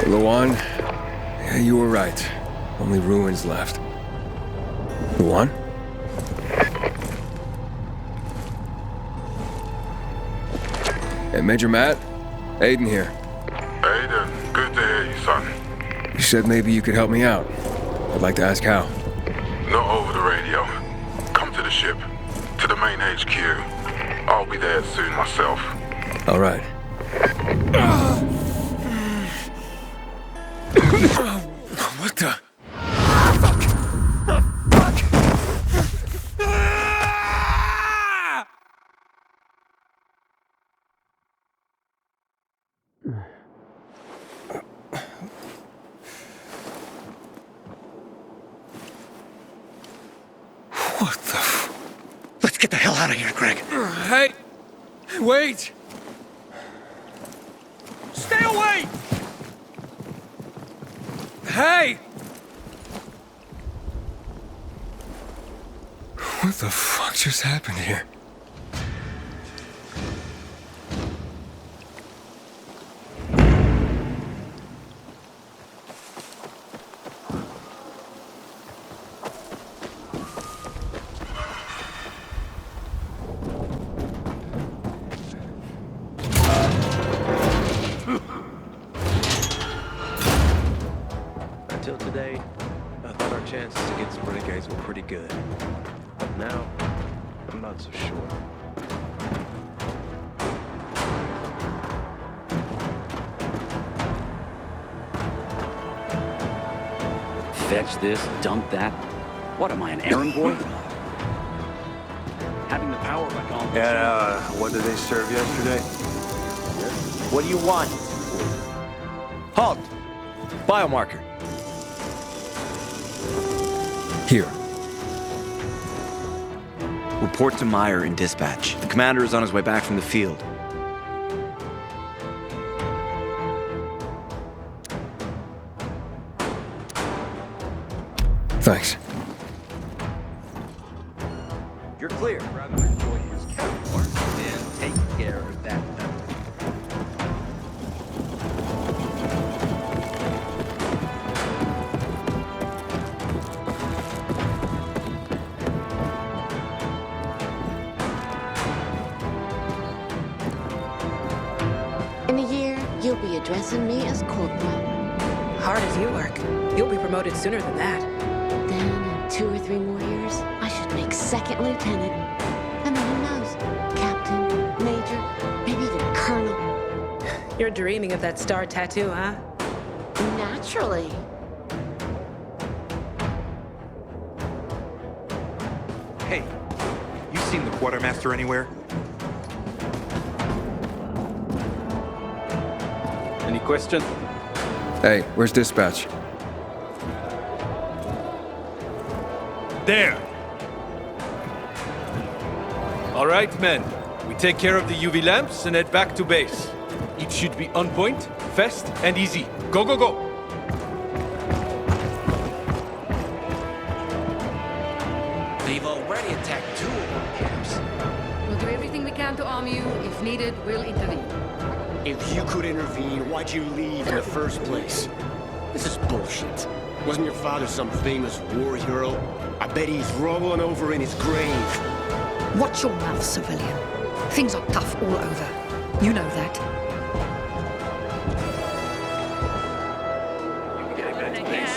Luan, yeah, you were right. Only ruins left. Luan? Hey, Major Matt? Aiden here. Aiden, good to hear you, son. You said maybe you could help me out. I'd like to ask how. Not over the radio. Come to the ship. To the main HQ. I'll be there soon myself. All right. What the? What the? Let's get the hell out of here, Greg. Hey! Wait! Stay away! Hey! What the fuck just happened here? Until today, I thought our chances against the renegades were pretty good. But now, I'm not so sure. Fetch this, dump that. What am I, an errand boy? Having the power like all. And, what did they serve yesterday? What do you want? Halt! Biomarker. Here. Report to Meyer in dispatch. The commander is on his way back from the field. Thanks. You're clear. Rather enjoy his counterpart and take care of that. In a year, you'll be addressing me as corporal. Hard as you work. You'll be promoted sooner than that. Then, in 2 or 3 more years, I should make second lieutenant. And then who knows? Captain, major, maybe even colonel. You're dreaming of that star tattoo, huh? Naturally. Hey, you seen the quartermaster anywhere? Any question? Hey, where's dispatch? There! All right, men. We take care of the UV lamps and head back to base. It should be on point, fast, and easy. Go, go, go! They've already attacked 2 of our camps. We'll do everything we can to arm you. If needed, we'll intervene. If you could intervene, why'd you leave in the first place? This is bullshit. Wasn't your father some famous war hero? I bet he's rolling over in his grave. Watch your mouth, civilian. Things are tough all over. You know that.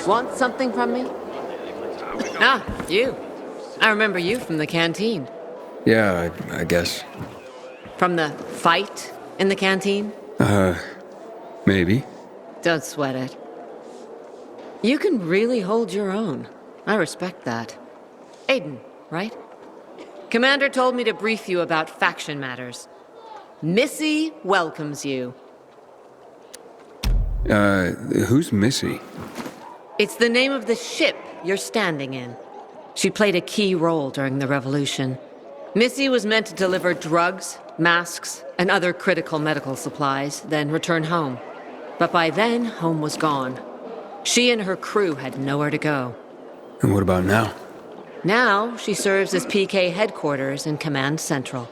Want something from me? Ah, you. I remember you from the canteen. Yeah, I guess. From the fight in the canteen? Maybe. Don't sweat it. You can really hold your own. I respect that. Aiden, right? Commander told me to brief you about faction matters. Missy welcomes you. Who's Missy? It's the name of the ship you're standing in. She played a key role during the revolution. Missy was meant to deliver drugs, masks, and other critical medical supplies, then return home. But by then, home was gone. She and her crew had nowhere to go. And what about now? Now, she serves as PK headquarters in Command Central.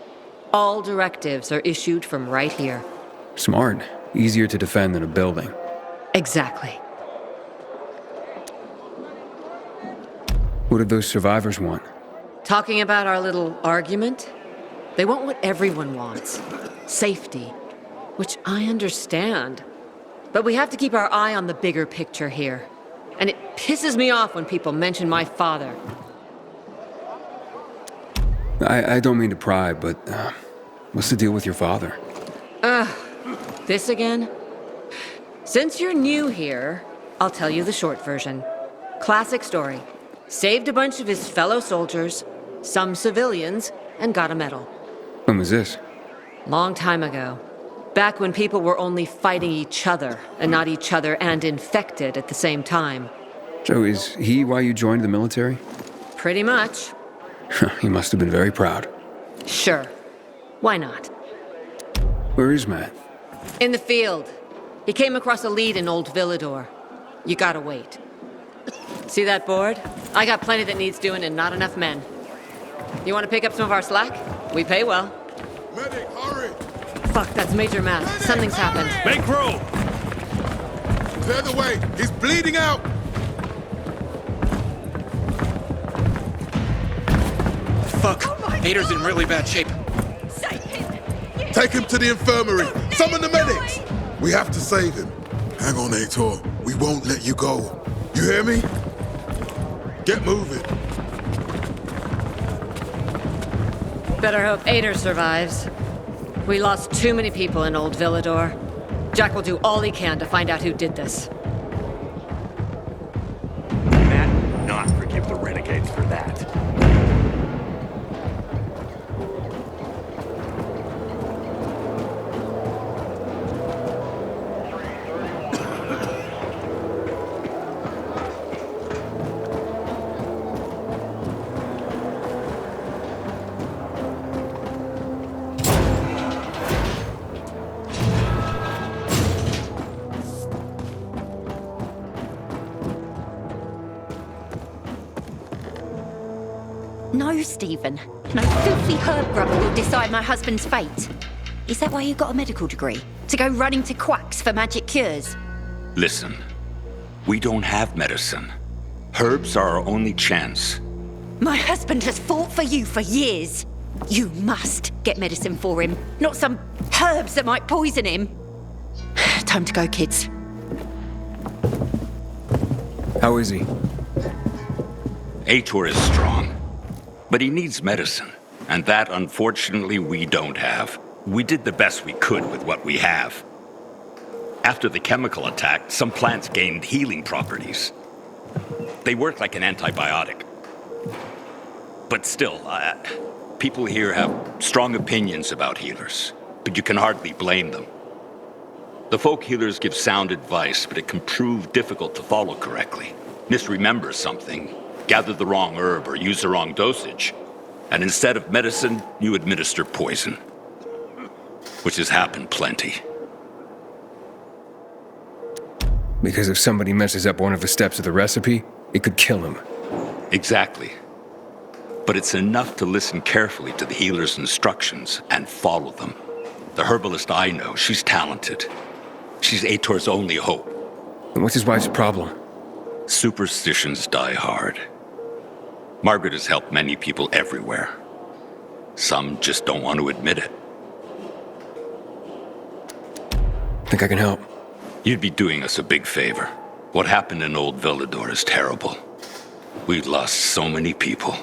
All directives are issued from right here. Smart. Easier to defend than a building. Exactly. What did those survivors want? Talking about our little argument? They want what everyone wants. Safety. Which I understand. But we have to keep our eye on the bigger picture here. And it pisses me off when people mention my father. I don't mean to pry, but what's the deal with your father? This again? Since you're new here, I'll tell you the short version. Classic story. Saved a bunch of his fellow soldiers, some civilians, and got a medal. When was this? Long time ago. Back when people were only fighting each other, and not each other and infected at the same time. So is he why you joined the military? Pretty much. He must have been very proud. Sure. Why not? Where is Matt? In the field. He came across a lead in Old Villador. You gotta wait. See that board? I got plenty that needs doing and not enough men. You wanna pick up some of our slack? We pay well. Medic, hurry! Fuck, that's Major Matt. Something's happened. Make room! Clear the way! He's bleeding out! Fuck! Aitor's in really bad shape. Take him to the infirmary! Summon the medics! We have to save him. Hang on, Aitor. We won't let you go. You hear me? Get moving. Better hope Aitor survives. We lost too many people in Old Villador. Jack will do all he can to find out who did this. Matt, not forgive the renegades for that. No, Stephen. No filthy herb grubber will decide my husband's fate. Is that why you got a medical degree? To go running to quacks for magic cures? Listen, we don't have medicine. Herbs are our only chance. My husband has fought for you for years. You must get medicine for him, not some herbs that might poison him. Time to go, kids. How is he? Aitor is strong, but he needs medicine, and that, unfortunately, we don't have. We did the best we could with what we have. After the chemical attack, some plants gained healing properties. They work like an antibiotic. But still, people here have strong opinions about healers, but you can hardly blame them. The folk healers give sound advice, but it can prove difficult to follow correctly. Misremember something, gather the wrong herb, or use the wrong dosage, and instead of medicine, you administer poison. Which has happened plenty. Because if somebody messes up one of the steps of the recipe, it could kill him. Exactly. But it's enough to listen carefully to the healer's instructions and follow them. The herbalist I know, she's talented. She's Aitor's only hope. And what's his wife's problem? Superstitions die hard. Margaret has helped many people everywhere. Some just don't want to admit it. Think I can help? You'd be doing us a big favor. What happened in Old Villador is terrible. We've lost so many people.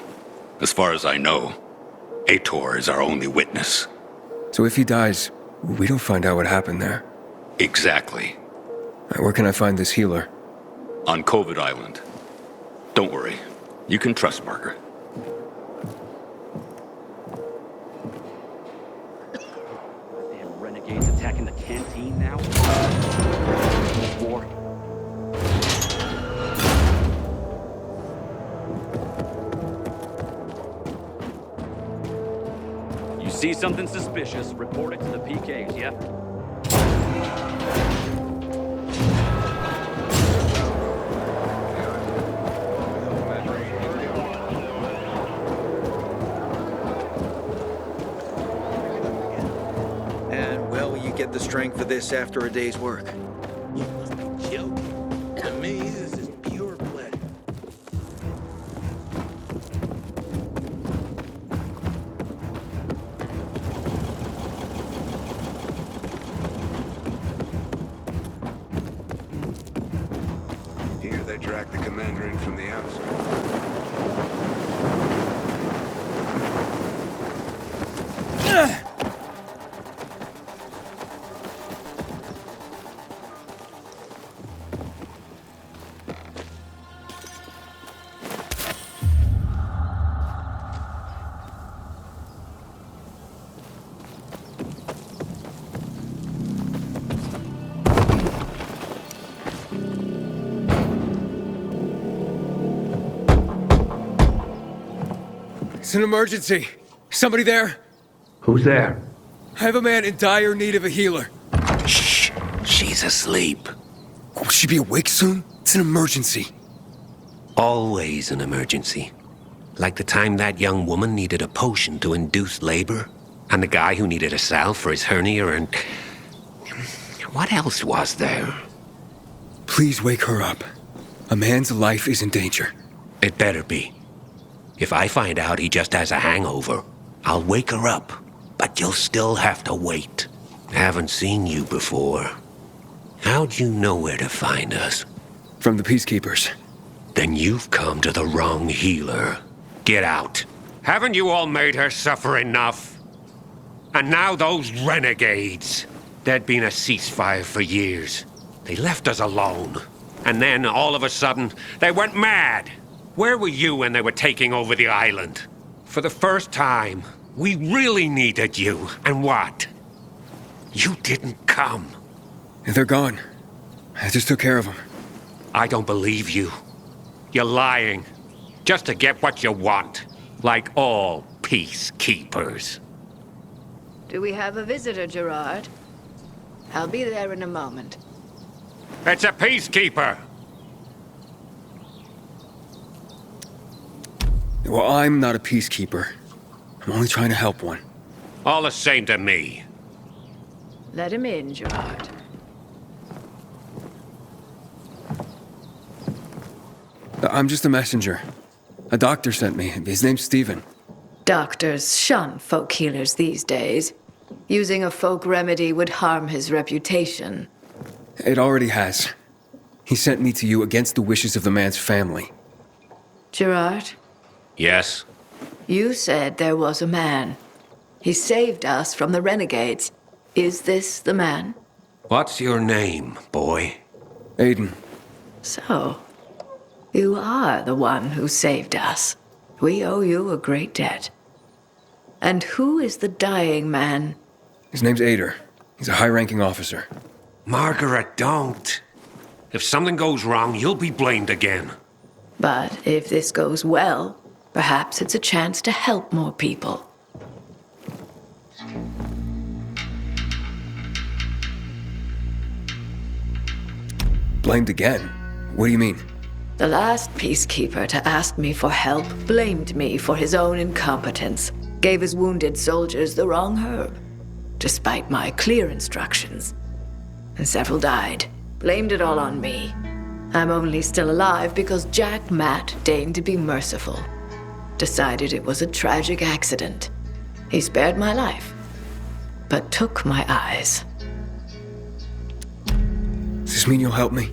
As far as I know, Aitor is our only witness. So if he dies, we don't find out what happened there? Exactly. Where can I find this healer? On COVID Island. Don't worry. You can trust Margaret. see something suspicious, report it to the PKs, yeah? And where will you get the strength for this after a day's work? You must be joking. To me, this is pure pleasure. Here they dragged the commander in from the outside. It's an emergency. Somebody there? Who's there? I have a man in dire need of a healer. Shh. She's asleep. Will she be awake soon? It's an emergency. Always an emergency. Like the time that young woman needed a potion to induce labor, and the guy who needed a salve for his hernia, and... what else was there? Please wake her up. A man's life is in danger. It better be. If I find out he just has a hangover, I'll wake her up. But you'll still have to wait. Haven't seen you before. How'd you know where to find us? From the peacekeepers. Then you've come to the wrong healer. Get out. Haven't you all made her suffer enough? And now those renegades. There'd been a ceasefire for years. They left us alone. And then, all of a sudden, they went mad. Where were you when they were taking over the island? For the first time, we really needed you. And what? You didn't come. They're gone. I just took care of them. I don't believe you. You're lying. Just to get what you want. Like all peacekeepers. Do we have a visitor, Gerard? I'll be there in a moment. It's a peacekeeper! Well, I'm not a peacekeeper. I'm only trying to help one. All the same to me. Let him in, Gerard. I'm just a messenger. A doctor sent me. His name's Stephen. Doctors shun folk healers these days. Using a folk remedy would harm his reputation. It already has. He sent me to you against the wishes of the man's family. Gerard? Yes? You said there was a man. He saved us from the renegades. Is this the man? What's your name, boy? Aiden. So, you are the one who saved us. We owe you a great debt. And who is the dying man? His name's Aitor. He's a high-ranking officer. Margaret, don't. If something goes wrong, you'll be blamed again. But if this goes well, perhaps it's a chance to help more people. Blamed again? What do you mean? The last peacekeeper to ask me for help blamed me for his own incompetence, gave his wounded soldiers the wrong herb, despite my clear instructions. And several died. Blamed it all on me. I'm only still alive because Jack Matt deigned to be merciful. Decided it was a tragic accident. He spared my life, but took my eyes. Does this mean you'll help me?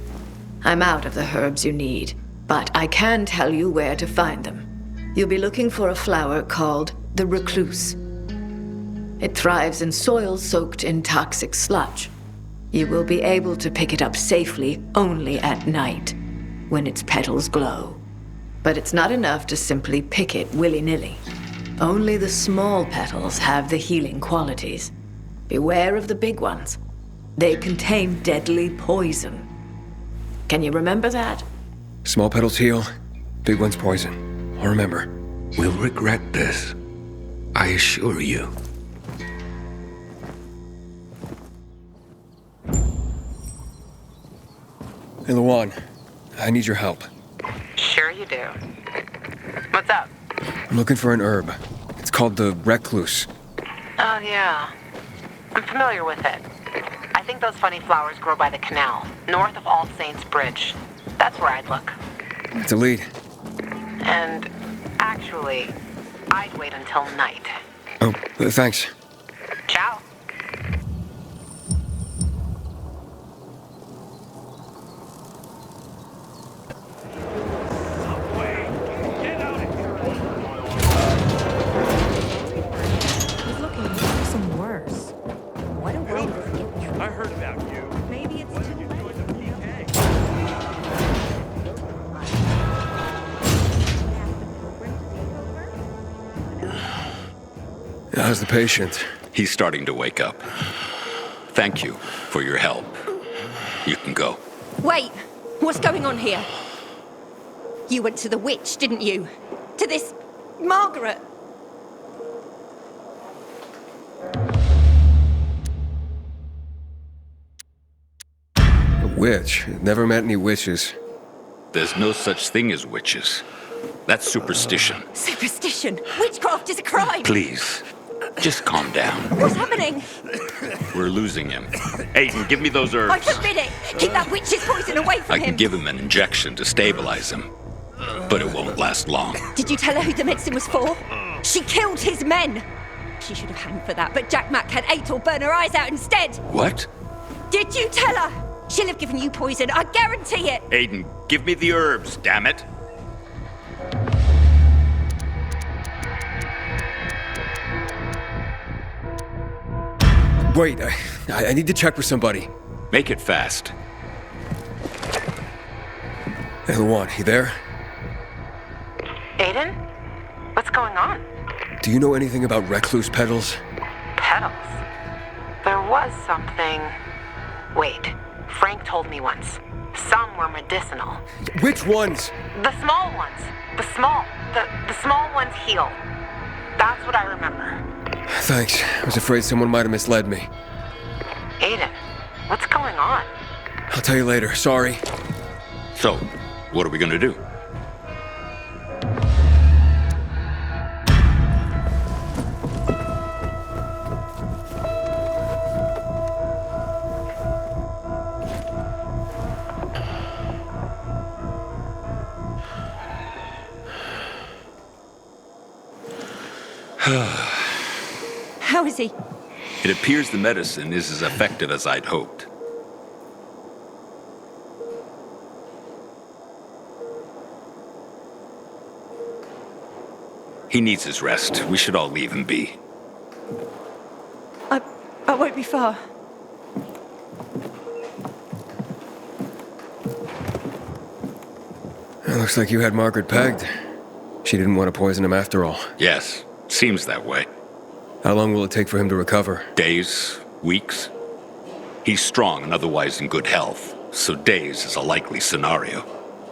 I'm out of the herbs you need, but I can tell you where to find them. You'll be looking for a flower called the recluse. It thrives in soil soaked in toxic sludge. You will be able to pick it up safely only at night, when its petals glow. But it's not enough to simply pick it willy-nilly. Only the small petals have the healing qualities. Beware of the big ones. They contain deadly poison. Can you remember that? Small petals heal, big ones poison. I'll remember. We'll regret this. I assure you. Hey, Luan. I need your help. Sure you do. What's up? I'm looking for an herb. It's called the recluse. Oh, yeah. I'm familiar with it. I think those funny flowers grow by the canal, north of All Saints Bridge. That's where I'd look. It's a lead. And actually, I'd wait until night. Oh, thanks. Ciao. He's looking worse and worse. What a way to get through. I heard about you. Maybe it's too late. How's the patient? He's starting to wake up. Thank you for your help. You can go. Wait, what's going on here? You went to the witch, didn't you? To this Margaret. A witch? Never met any witches. There's no such thing as witches. That's superstition. Superstition. Witchcraft is a crime. Please, just calm down. What's happening? We're losing him. Aiden, give me those herbs. I forbid it. Keep that witch's poison away from I him. can give him an injection to stabilize him, but it won't last long. Did you tell her who the medicine was for? She killed his men. She should have hanged for that, but Jack Mack had Aitor burn her eyes out instead. What? Did you tell her? She'll have given you poison, I guarantee it. Aiden, give me the herbs, damn it. Wait, I need to check with somebody. Make it fast. Hey, Luan, you there? Aiden? What's going on? Do you know anything about recluse petals? Petals. There was something... Wait, Frank told me once. Some were medicinal. Which ones? The small ones. The small ones heal. That's what I remember. Thanks. I was afraid someone might have misled me. Aiden, what's going on? I'll tell you later. Sorry. So, what are we gonna do? How is he? It appears the medicine is as effective as I'd hoped. He needs his rest. We should all leave him be. I won't be far. It looks like you had Margaret pegged. She didn't want to poison him after all. Yes, seems that way. How long will it take for him to recover? Days, weeks. He's strong and otherwise in good health, so days is a likely scenario.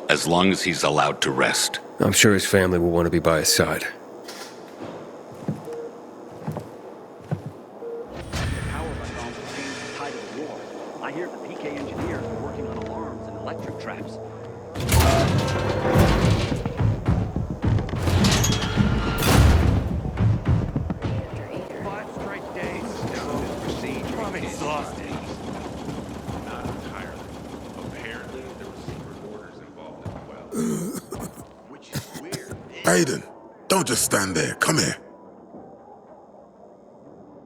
As long as he's allowed to rest. I'm sure his family will want to be by his side. I hear the PK engineers are working on alarms and electric traps. I'm exhausted. Not entirely. Apparently, there were secret orders involved as well. Which is weird. Aiden, don't just stand there. Come here.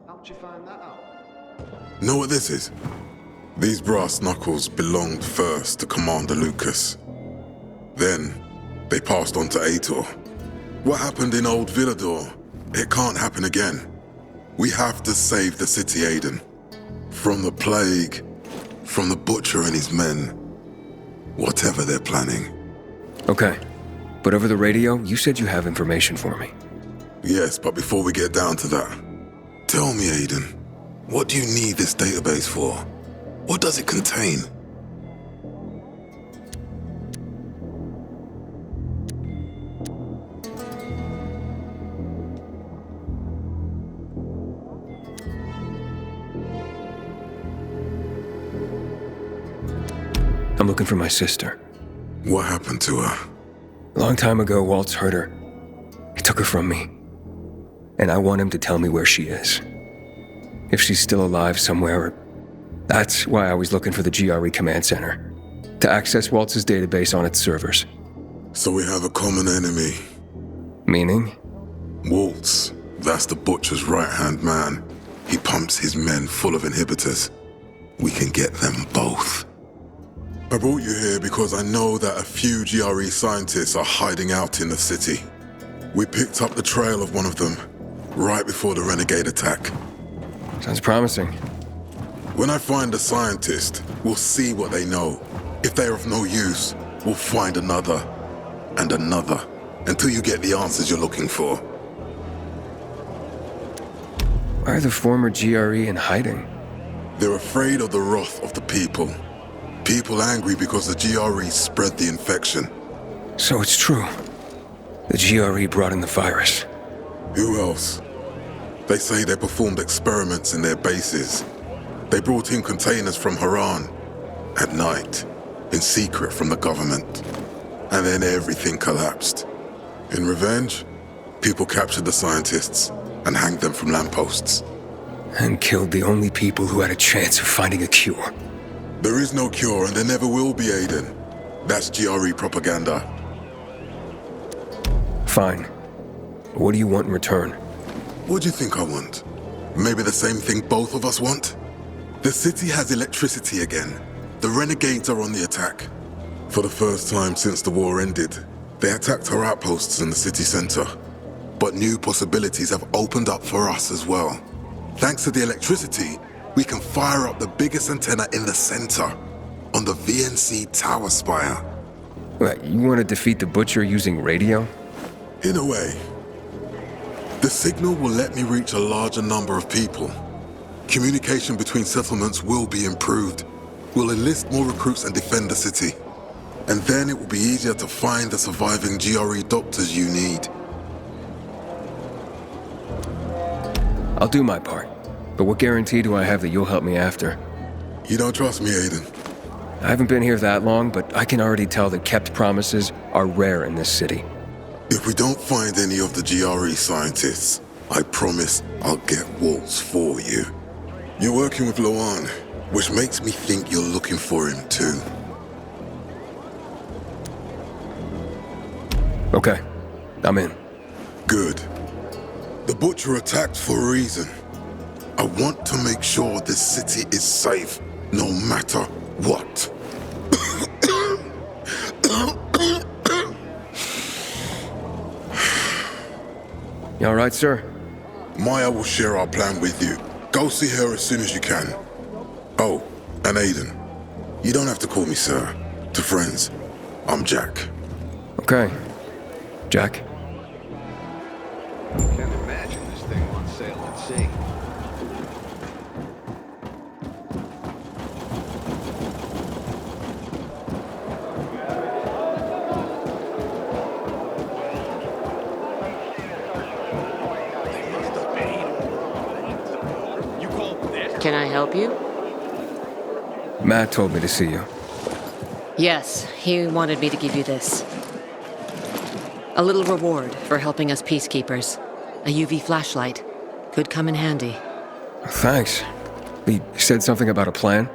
How'd you find that out? Know what this is? These brass knuckles belonged first to Commander Lucas. Then, they passed on to Aitor. What happened in Old Villador, it can't happen again. We have to save the city, Aiden. From the plague, from the butcher and his men. Whatever they're planning. Okay. But over the radio, you said you have information for me. Yes, but before we get down to that, tell me, Aiden, what do you need this database for? What does it contain? I'm looking for my sister. What happened to her? A long time ago, Waltz hurt her. He took her from me. And I want him to tell me where she is. If she's still alive somewhere. That's why I was looking for the GRE command center. To access Waltz's database on its servers. So we have a common enemy. Meaning? Waltz. That's the Butcher's right-hand man. He pumps his men full of inhibitors. We can get them both. I brought you here because I know that a few GRE scientists are hiding out in the city. We picked up the trail of one of them, right before the renegade attack. Sounds promising. When I find a scientist, we'll see what they know. If they're of no use, we'll find another, and another, until you get the answers you're looking for. Why are the former GRE in hiding? They're afraid of the wrath of the people. People angry because the GRE spread the infection. So it's true. The GRE brought in the virus. Who else? They say they performed experiments in their bases. They brought in containers from Haran at night, in secret from the government. And then everything collapsed. In revenge, people captured the scientists and hanged them from lampposts. And killed the only people who had a chance of finding a cure. There is no cure, and there never will be, Aiden. That's GRE propaganda. Fine. What do you want in return? What do you think I want? Maybe the same thing both of us want? The city has electricity again. The renegades are on the attack. For the first time since the war ended, they attacked our outposts in the city center. But new possibilities have opened up for us as well. Thanks to the electricity, we can fire up the biggest antenna in the center, on the VNC tower spire. What, you want to defeat the Butcher using radio? In a way. The signal will let me reach a larger number of people. Communication between settlements will be improved. We'll enlist more recruits and defend the city. And then it will be easier to find the surviving GRE doctors you need. I'll do my part. But what guarantee do I have that you'll help me after? You don't trust me, Aiden? I haven't been here that long, but I can already tell that kept promises are rare in this city. If we don't find any of the GRE scientists, I promise I'll get Waltz for you. You're working with Loan, which makes me think you're looking for him too. Okay, I'm in. Good. The Butcher attacked for a reason. I want to make sure this city is safe, no matter what. You all right, sir? Maya will share our plan with you. Go see her as soon as you can. Oh, and Aiden, you don't have to call me sir. To friends, I'm Jack. Okay. Jack? Can't imagine this thing on sale at sea. Can I help you? Matt told me to see you. Yes, he wanted me to give you this. A little reward for helping us peacekeepers. A UV flashlight. Could come in handy. Thanks. He said something about a plan?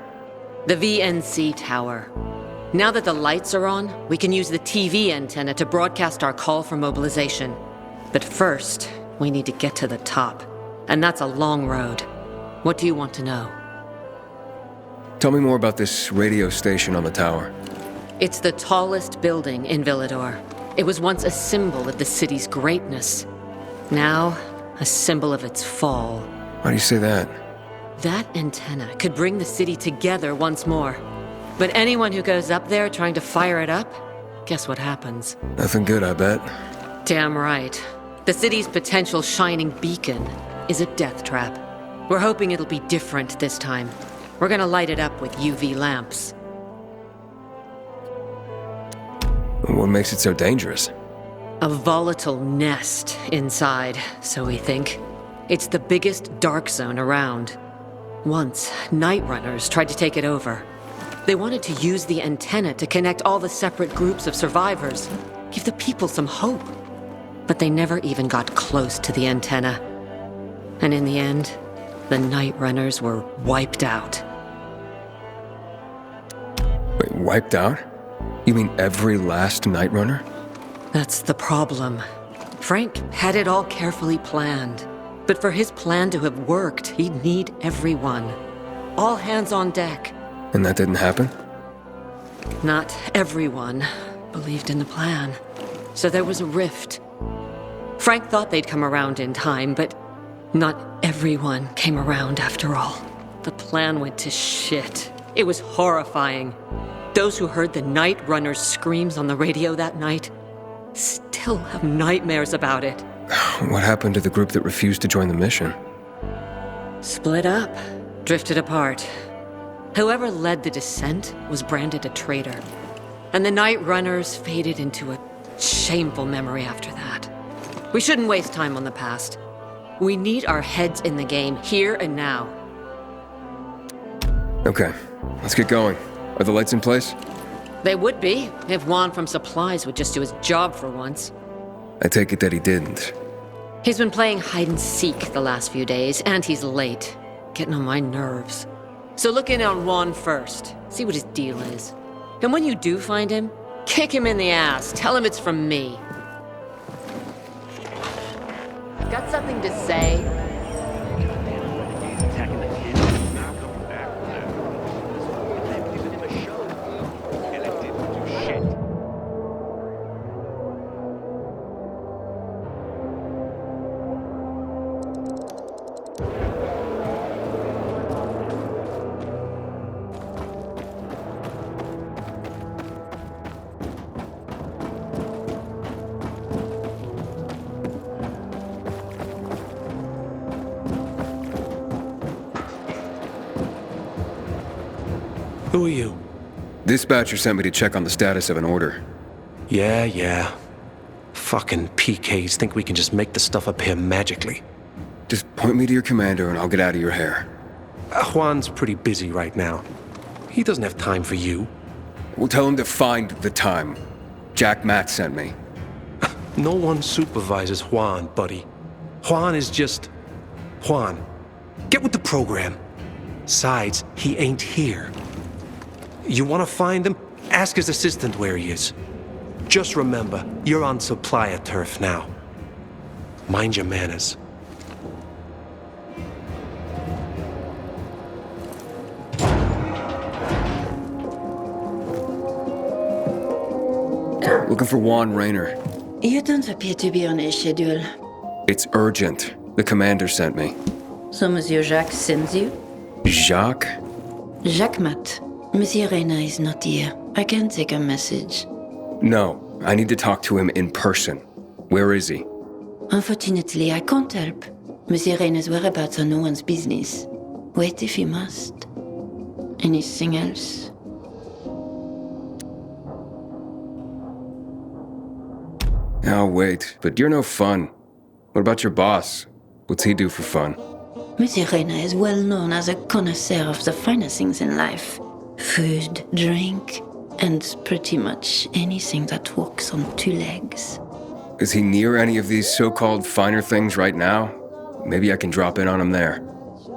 The VNC tower. Now that the lights are on, we can use the TV antenna to broadcast our call for mobilization. But first, we need to get to the top. And that's a long road. What do you want to know? Tell me more about this radio station on the tower. It's the tallest building in Villador. It was once a symbol of the city's greatness. Now, a symbol of its fall. Why do you say that? That antenna could bring the city together once more. But anyone who goes up there trying to fire it up, guess what happens? Nothing good, I bet. Damn right. The city's potential shining beacon is a death trap. We're hoping it'll be different this time. We're gonna light it up with UV lamps. What makes it so dangerous? A volatile nest inside, so we think. It's the biggest dark zone around. Once, night runners tried to take it over. They wanted to use the antenna to connect all the separate groups of survivors, give the people some hope. But they never even got close to the antenna. And in the end, the Night Runners were wiped out. Wait, wiped out? You mean every last Night Runner? That's the problem. Frank had it all carefully planned. But for his plan to have worked, he'd need everyone. All hands on deck. And that didn't happen? Not everyone believed in the plan. So there was a rift. Frank thought they'd come around in time, but not everyone came around after all. The plan went to shit. It was horrifying. Those who heard the Night Runners' screams on the radio that night still have nightmares about it. What happened to the group that refused to join the mission? Split up, drifted apart. Whoever led the descent was branded a traitor. And the Night Runners faded into a shameful memory after that. We shouldn't waste time on the past. We need our heads in the game, here and now. Okay, let's get going. Are the lights in place? They would be, if Juan from Supplies would just do his job for once. I take it that he didn't. He's been playing hide and seek the last few days, and he's late. Getting on my nerves. So look in on Juan first. See what his deal is. And when you do find him, kick him in the ass. Tell him it's from me. Got something to say? Attacking the canyon. Who are you? Dispatcher sent me to check on the status of an order. Yeah. Fucking PKs think we can just make the stuff up here magically. Just point me to your commander and I'll get out of your hair. Juan's pretty busy right now. He doesn't have time for you. We'll tell him to find the time. Jack Matt sent me. No one supervises Juan, buddy. Juan is just... Juan. Get with the program. Besides, he ain't here. You want to find him? Ask his assistant where he is. Just remember, you're on supplier turf now. Mind your manners. Looking for Juan Rayner. You don't appear to be on a schedule. It's urgent. The commander sent me. So Monsieur Jacques sends you? Jacques? Jacques Mat. Monsieur Reyna is not here. I can take a message. No, I need to talk to him in person. Where is he? Unfortunately, I can't help. Monsieur Reyna's whereabouts are no one's business. Wait if you must. Anything else? I'll wait, but you're no fun. What about your boss? What's he do for fun? Monsieur Reyna is well known as a connoisseur of the finer things in life. Food, drink, and pretty much anything that walks on two legs. Is he near any of these so-called finer things right now? Maybe I can drop in on him there.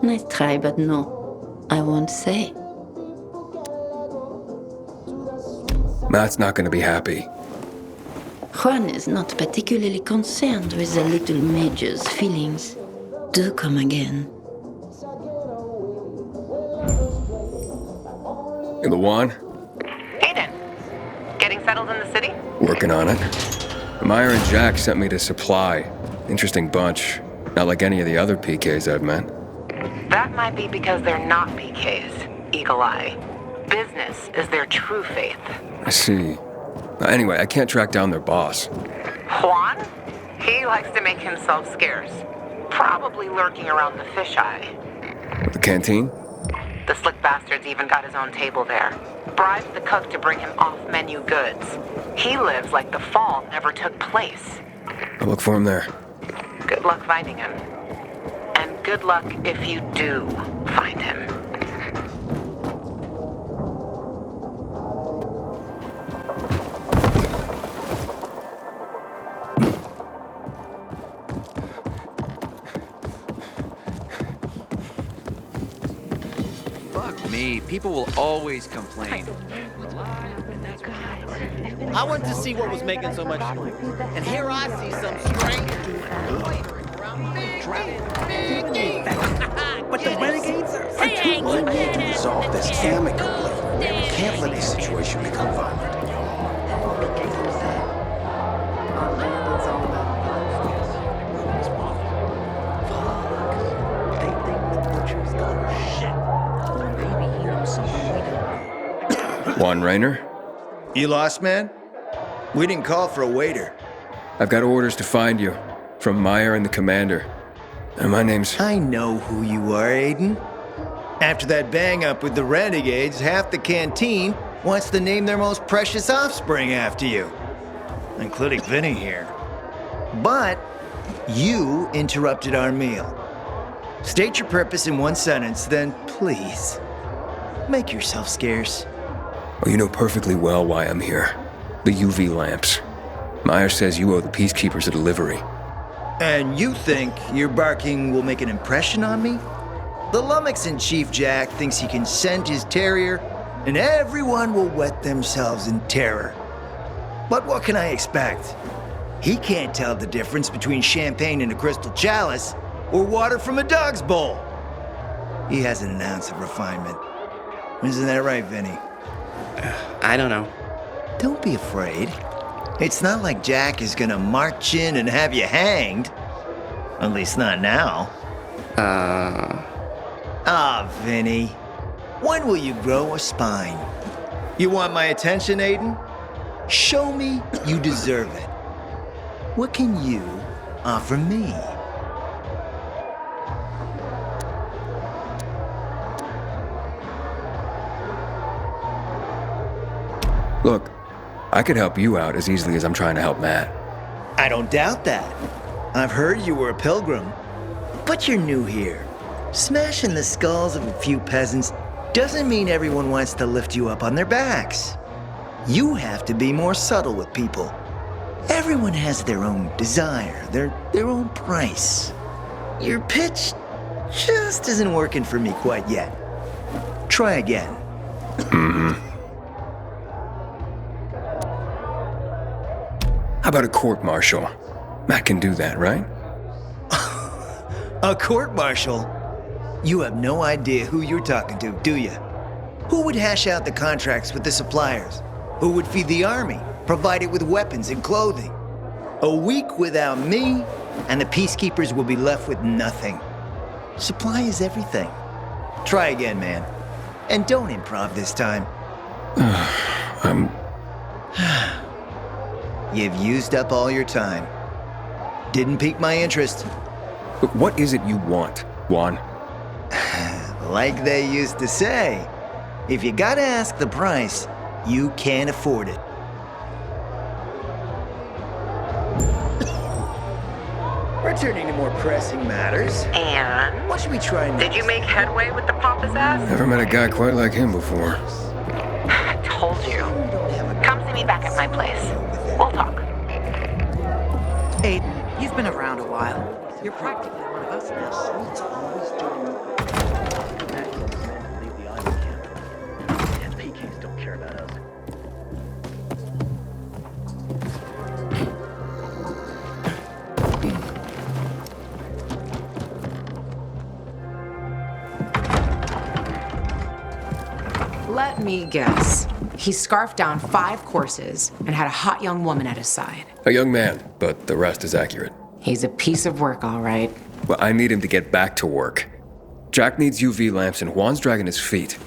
Nice try, but no. I won't say. Matt's not gonna be happy. Juan is not particularly concerned with the little major's feelings. Do come again. In the Juan? Aiden, getting settled in the city? Working on it. Meyer and Jack sent me to Supply. Interesting bunch. Not like any of the other PKs I've met. That might be because they're not PKs, Eagle Eye. Business is their true faith. I see. Anyway, I can't track down their boss. Juan? He likes to make himself scarce. Probably lurking around the fisheye. The canteen? The slick bastard's even got his own table there. Bribes the cook to bring him off-menu goods. He lives like the fall never took place. I'll look for him there. Good luck finding him. And good luck if you do find him. me. People will always complain. I went to see what was making so much noise. And here I see some stranger loitering around big But the renegades are too limited to resolve this amicably. We can't let the situation become violent. Juan Raynor? You lost, man? We didn't call for a waiter. I've got orders to find you from Meyer and the commander. And my name's... I know who you are, Aiden. After that bang-up with the renegades, half the canteen wants to name their most precious offspring after you. Including Vinny here. But you interrupted our meal. State your purpose in one sentence, then please, make yourself scarce. Oh, you know perfectly well why I'm here. The UV lamps. Meyer says you owe the peacekeepers a delivery. And you think your barking will make an impression on me? The lummox-in-chief Jack thinks he can scent his terrier, and everyone will wet themselves in terror. But what can I expect? He can't tell the difference between champagne in a crystal chalice or water from a dog's bowl. He hasn't an ounce of refinement. Isn't that right, Vinny? I don't know. Don't be afraid. It's not like Jack is gonna march in and have you hanged. At least not now. Vinny. When will you grow a spine? You want my attention, Aiden? Show me you deserve it. What can you offer me? Look, I could help you out as easily as I'm trying to help Matt. I don't doubt that. I've heard you were a pilgrim. But you're new here. Smashing the skulls of a few peasants doesn't mean everyone wants to lift you up on their backs. You have to be more subtle with people. Everyone has their own desire, their own price. Your pitch just isn't working for me quite yet. Try again. How about a court-martial? Matt can do that, right? A court-martial? You have no idea who you're talking to, do you? Who would hash out the contracts with the suppliers? Who would feed the army, provide it with weapons and clothing? A week without me, and the peacekeepers will be left with nothing. Supply is everything. Try again, man. And don't improv this time. You've used up all your time. Didn't pique my interest. What is it you want, Juan? Like they used to say, if you gotta ask the price, you can't afford it. Returning to more pressing matters. And? What should we try next? Did you make headway with the pompous ass? Never met a guy quite like him before. I told you. Come see me back at my place. We'll talk. Aiden, you've been around a while. You're practically one of us now. Leave the island camp. And PKs don't care about us. Let me guess. He scarfed down 5 courses and had a hot young woman at his side. A young man, but the rest is accurate. He's a piece of work, all right. Well, I need him to get back to work. Jack needs UV lamps and Juan's dragging his feet.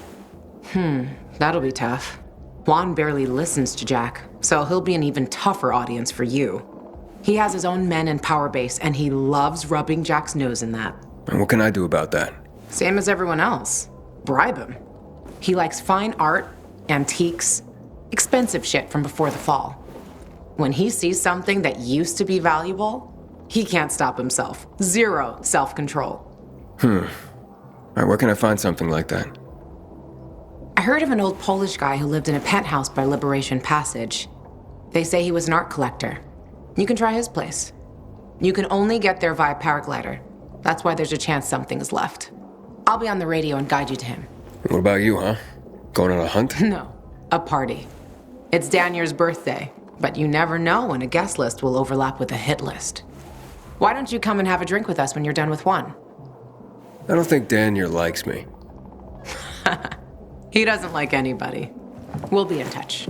That'll be tough. Juan barely listens to Jack, so he'll be an even tougher audience for you. He has his own men and power base, and he loves rubbing Jack's nose in that. And what can I do about that? Same as everyone else. Bribe him. He likes fine art, antiques, expensive shit from before the fall. When he sees something that used to be valuable, he can't stop himself. 0 self-control. All right, where can I find something like that? I heard of an old Polish guy who lived in a penthouse by Liberation Passage. They say he was an art collector. You can try his place. You can only get there via paraglider. That's why there's a chance something is left. I'll be on the radio and guide you to him. What about you, huh? Going on a hunt? No, a party. It's Danier's birthday, but you never know when a guest list will overlap with a hit list. Why don't you come and have a drink with us when you're done with one? I don't think Danier likes me. He doesn't like anybody. We'll be in touch.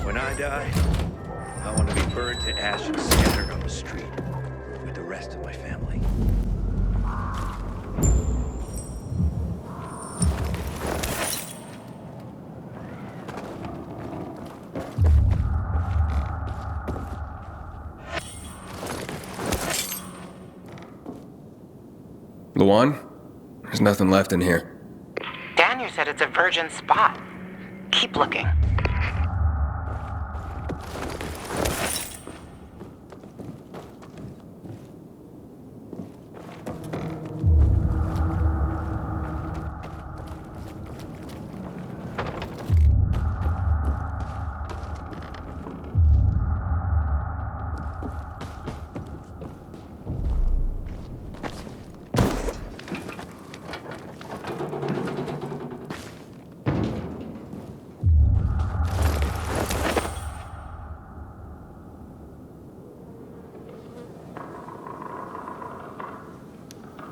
When I die, I want to be burned to ash and scattered on the street with the rest of my family. Luan? There's nothing left in here. Daniel said it's a virgin spot. Keep looking.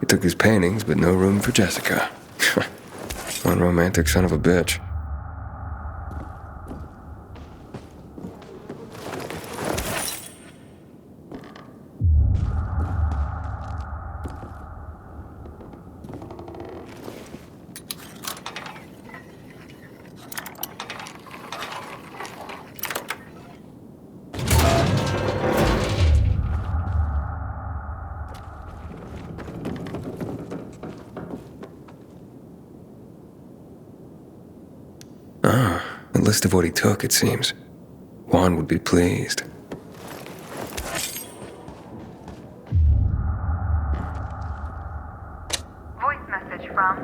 He took his paintings, but no room for Jessica. One romantic son of a bitch. Ah, a list of what he took, it seems. Juan would be pleased. Voice message from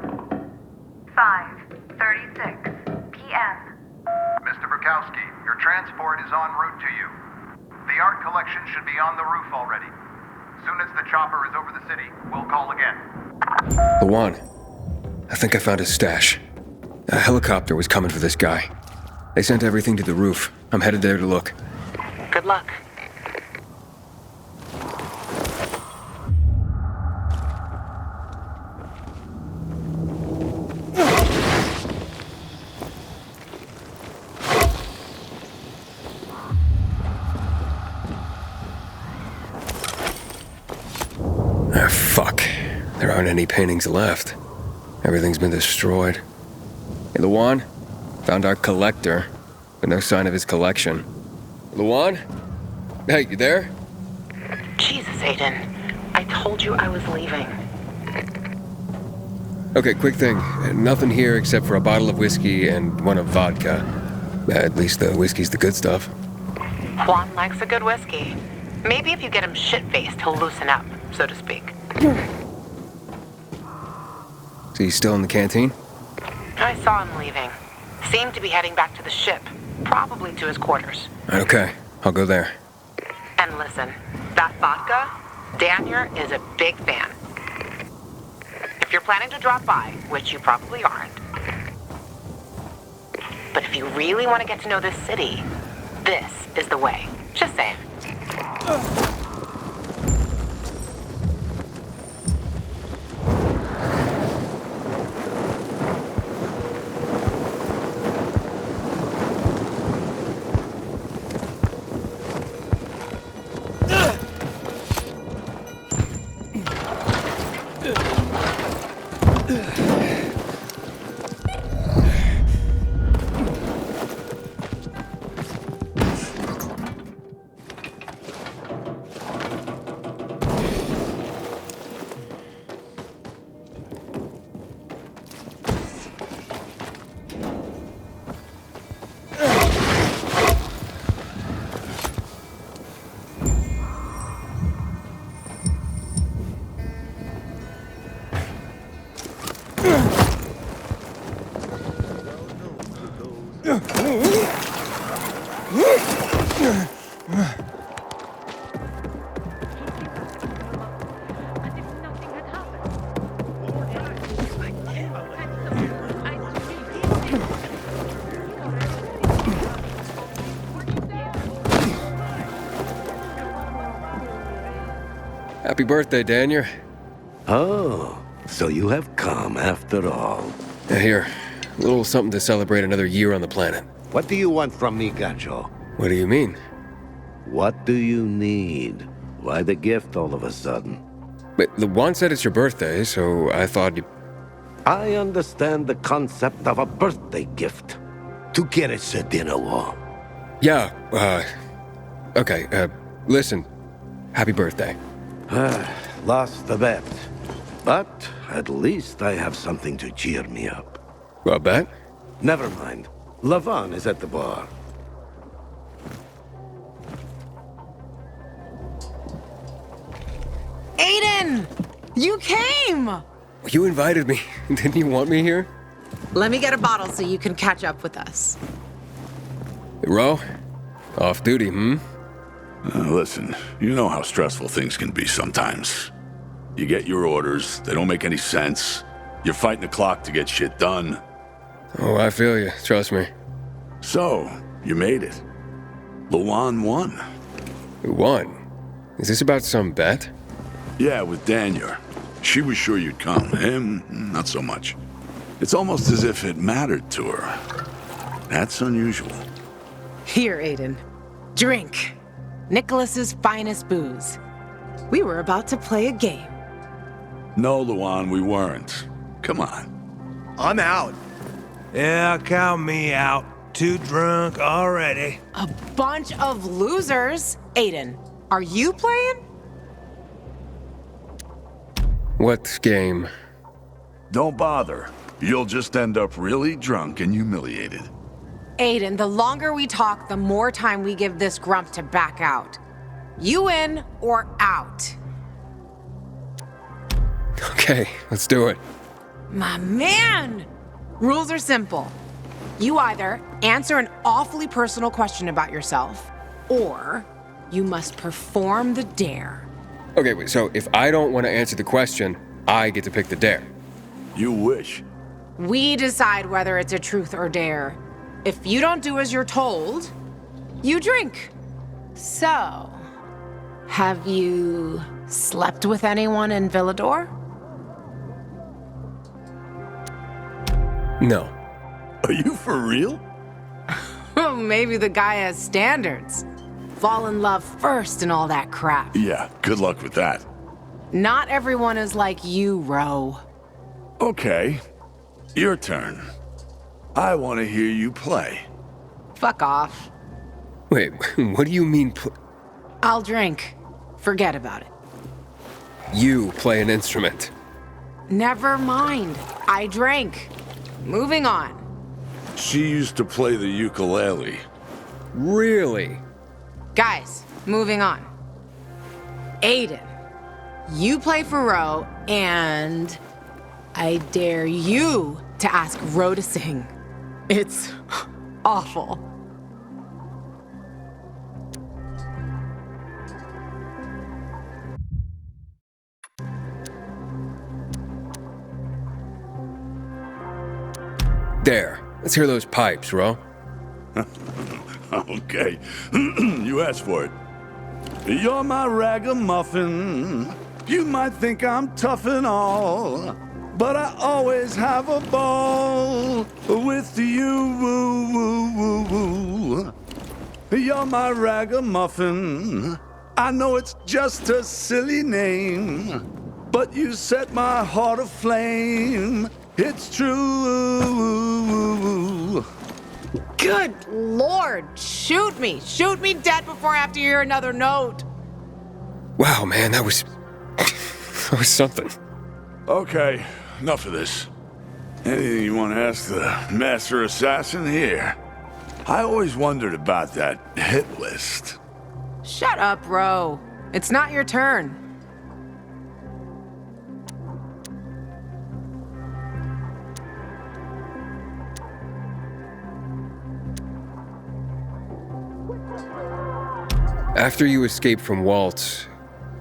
5:36 p.m. Mr. Bukowski, your transport is en route to you. The art collection should be on the roof already. Soon as the chopper is over the city, we'll call again. Luan, I think I found his stash. A helicopter was coming for this guy. They sent everything to the roof. I'm headed there to look. Good luck. Ah, fuck. There aren't any paintings left. Everything's been destroyed. Hey, Luan? Found our collector, but no sign of his collection. Luan? Hey, you there? Jesus, Aiden. I told you I was leaving. Okay, quick thing. Nothing here except for a bottle of whiskey and one of vodka. At least the whiskey's the good stuff. Juan likes a good whiskey. Maybe if you get him shit-faced, he'll loosen up, so to speak. So he's still in the canteen? I saw him leaving. Seemed to be heading back to the ship, probably to his quarters. Okay, I'll go there. And listen, that vodka, Daniel is a big fan. If you're planning to drop by, which you probably aren't, but if you really want to get to know this city, this is the way. Just saying. Happy birthday, Daniel. Oh, so you have come after all. Here, a little something to celebrate another year on the planet. What do you want from me, Gajo? What do you mean? What do you need? Why the gift all of a sudden? But Juan said it's your birthday, so I thought you... I understand the concept of a birthday gift. Tu quieres a dinner wall? Yeah, okay, listen. Happy birthday. Lost the bet. But at least I have something to cheer me up. A bet? Never mind. Lavon is at the bar. Aiden! You came! You invited me. Didn't you want me here? Let me get a bottle so you can catch up with us. Ro? Off duty, Listen, you know how stressful things can be sometimes. You get your orders, they don't make any sense. You're fighting the clock to get shit done. Oh, I feel you. Trust me. So, you made it. Luan won. Who won? Is this about some bet? Yeah, with Daniel. She was sure you'd come. Him, not so much. It's almost as if it mattered to her. That's unusual. Here, Aiden. Drink. Nicholas's finest booze. We were about to play a game. No, Luan, we weren't. Come on. I'm out. Yeah, count me out. Too drunk already. A bunch of losers. Aiden, are you playing? What game? Don't bother. You'll just end up really drunk and humiliated. Aiden, the longer we talk, the more time we give this grump to back out. You in or out? Okay, let's do it. My man! Rules are simple. You either answer an awfully personal question about yourself, or you must perform the dare. Okay, wait, so if I don't want to answer the question, I get to pick the dare. You wish. We decide whether it's a truth or dare. If you don't do as you're told, you drink. So, have you slept with anyone in Villador? No. Are you for real? Oh, maybe the guy has standards. Fall in love first and all that crap. Yeah, good luck with that. Not everyone is like you, Ro. Okay, your turn. I want to hear you play. Fuck off. Wait, what do you mean I'll drink. Forget about it. You play an instrument? Never mind. I drank. Moving on. She used to play the ukulele. Really? Guys, moving on. Aiden, you play for Ro, and I dare you to ask Ro to sing. It's awful. There. Let's hear those pipes, Ro. Okay, you asked for it. You're my ragamuffin. You might think I'm tough and all, but I always have a ball with you. Woo, woo, woo, woo. You're my ragamuffin. I know it's just a silly name, but you set my heart aflame. It's true. Good Lord, shoot me. Shoot me dead before I have to hear another note. Wow, man, that was something. Okay, enough of this. Anything you want to ask the master assassin here? I always wondered about that hit list. Shut up, Ro. It's not your turn. After you escaped from Walt,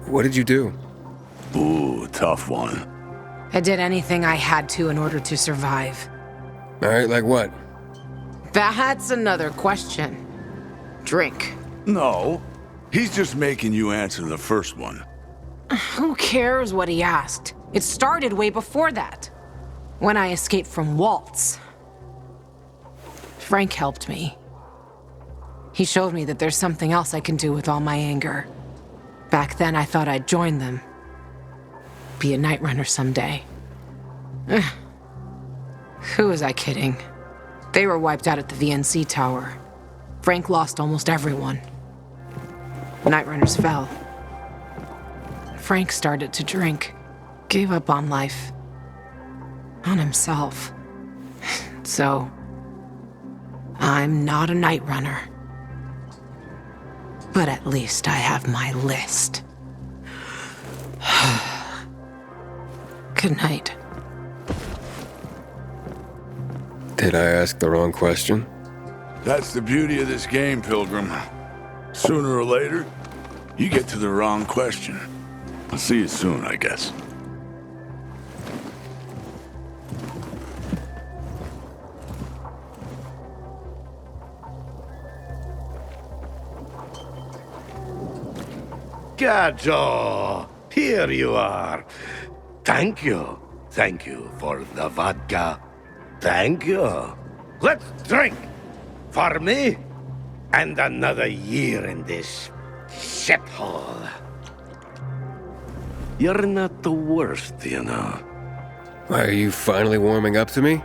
what did you do? Ooh, tough one. I did anything I had to in order to survive. All right, like what? That's another question. Drink. No, he's just making you answer the first one. Who cares what he asked? It started way before that. When I escaped from Waltz. Frank helped me. He showed me that there's something else I can do with all my anger. Back then, I thought I'd join them. Be a night runner someday. Who was I kidding? They were wiped out at the VNC tower. Frank lost almost everyone. Night runners fell. Frank started to drink. Gave up on life. On himself. So, I'm not a night runner. But at least I have my list. Good night. Did I ask the wrong question? That's the beauty of this game, Pilgrim. Sooner or later, you get to the wrong question. I'll see you soon, I guess. Gajo, here you are. Thank you. Thank you for the vodka. Thank you. Let's drink. For me, and another year in this shithole. You're not the worst, you know. Are you finally warming up to me?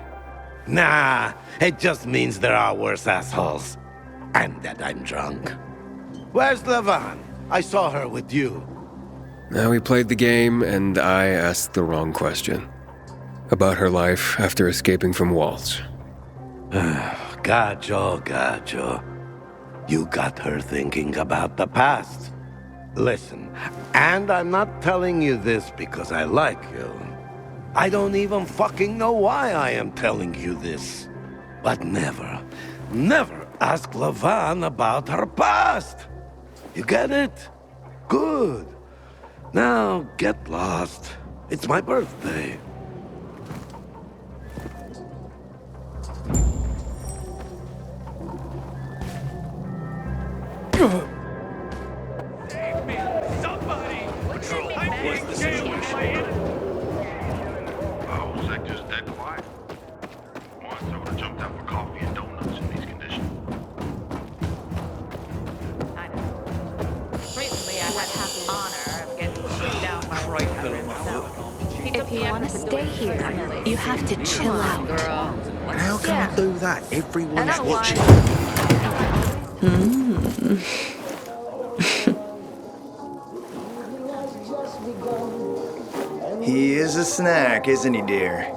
Nah, it just means there are worse assholes. And that I'm drunk. Where's Lavan? I saw her with you. Now we played the game, and I asked the wrong question. About her life after escaping from Waltz. Gajo. You got her thinking about the past. Listen, and I'm not telling you this because I like you. I don't even fucking know why I am telling you this. But never ask Lavan about her past. You get it? Good. Now, get lost. It's my birthday. If you want to stay here, you have to chill out. How can I do that? Everyone's watching. He is a snack, isn't he, dear?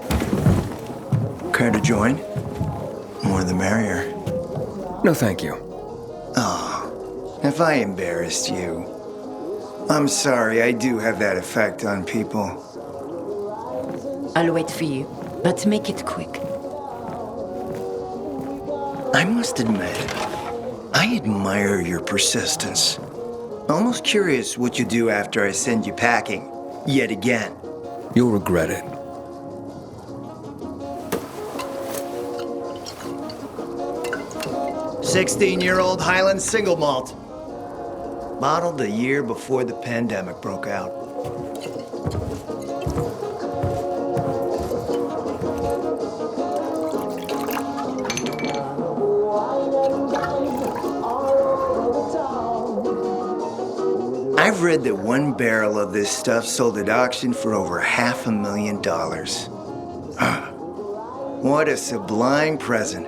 Care to join? More the merrier. No, thank you. Oh, if I embarrassed you. I'm sorry, I do have that effect on people. I'll wait for you, but make it quick. I must admit, I admire your persistence. Almost curious what you do after I send you packing, yet again. You'll regret it. "16-year-old Highland single malt. Bottled the year before the pandemic broke out. I've read that one barrel of this stuff sold at auction for over $500,000. What a sublime present.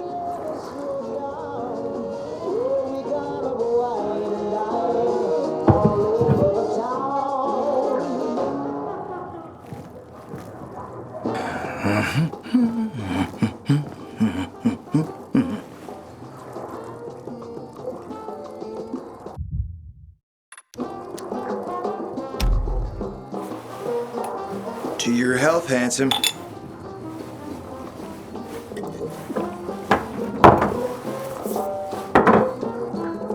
To your health, handsome.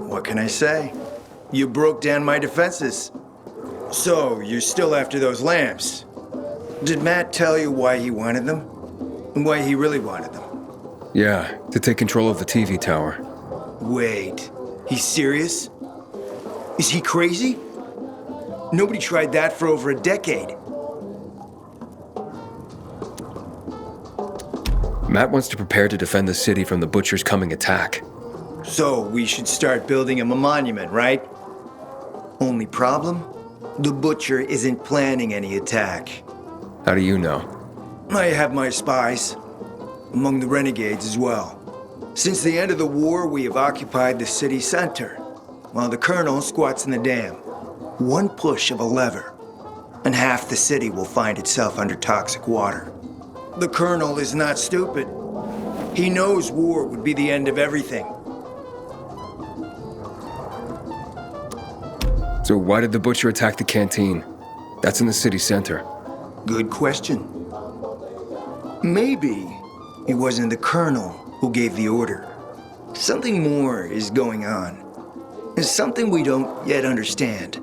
What can I say? You broke down my defenses. So, you're still after those lamps. Did Matt tell you why he wanted them? And why he really wanted them? Yeah, to take control of the TV tower. Wait, he's serious? Is he crazy? Nobody tried that for over a decade. Matt wants to prepare to defend the city from the Butcher's coming attack. So we should start building him a monument, right? Only problem? The Butcher isn't planning any attack. How do you know? I have my spies. Among the renegades as well. Since the end of the war, we have occupied the city center, while the Colonel squats in the dam. One push of a lever, and half the city will find itself under toxic water. The Colonel is not stupid. He knows war would be the end of everything. So why did the Butcher attack the canteen? That's in the city center. Good question. Maybe it wasn't the Colonel who gave the order. Something more is going on. It's something we don't yet understand.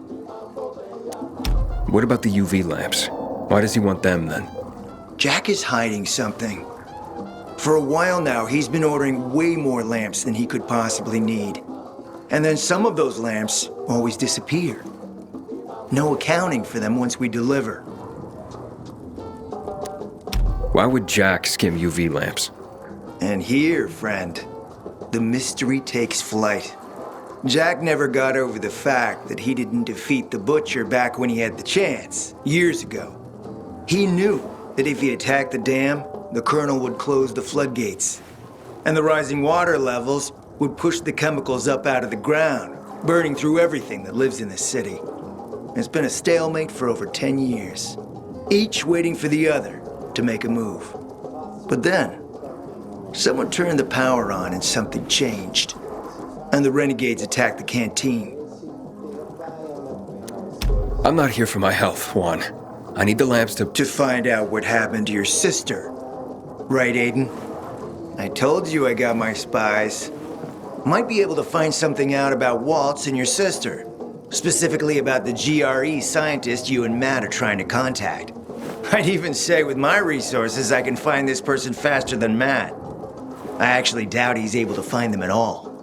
What about the UV lamps? Why does he want them then? Jack is hiding something. For a while now, he's been ordering way more lamps than he could possibly need. And then some of those lamps always disappear. No accounting for them once we deliver. Why would Jack skim UV lamps? And here, friend, the mystery takes flight. Jack never got over the fact that he didn't defeat the Butcher back when he had the chance, years ago. He knew that if he attacked the dam, the Colonel would close the floodgates. And the rising water levels would push the chemicals up out of the ground, burning through everything that lives in the city. It's been a stalemate for over 10 years, each waiting for the other to make a move. But then, someone turned the power on and something changed. And the renegades attacked the canteen. I'm not here for my health, Juan. I need the lamps to find out what happened to your sister. Right, Aiden? I told you I got my spies. Might be able to find something out about Waltz and your sister. Specifically about the GRE scientist you and Matt are trying to contact. I'd even say with my resources I can find this person faster than Matt. I actually doubt he's able to find them at all.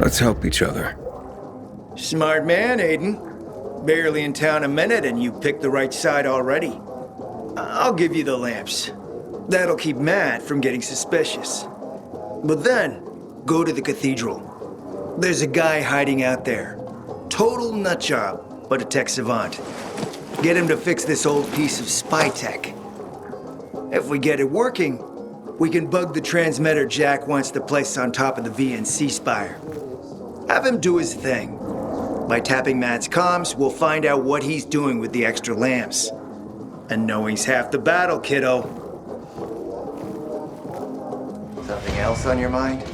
Let's help each other. Smart man, Aiden. Barely in town a minute and you picked the right side already. I'll give you the lamps. That'll keep Matt from getting suspicious. But then, go to the cathedral. There's a guy hiding out there. Total nutjob, but a tech savant. Get him to fix this old piece of spy tech. If we get it working, we can bug the transmitter Jack wants to place on top of the VNC spire. Have him do his thing. By tapping Matt's comms, we'll find out what he's doing with the extra lamps. And knowing's half the battle, kiddo. Something else on your mind?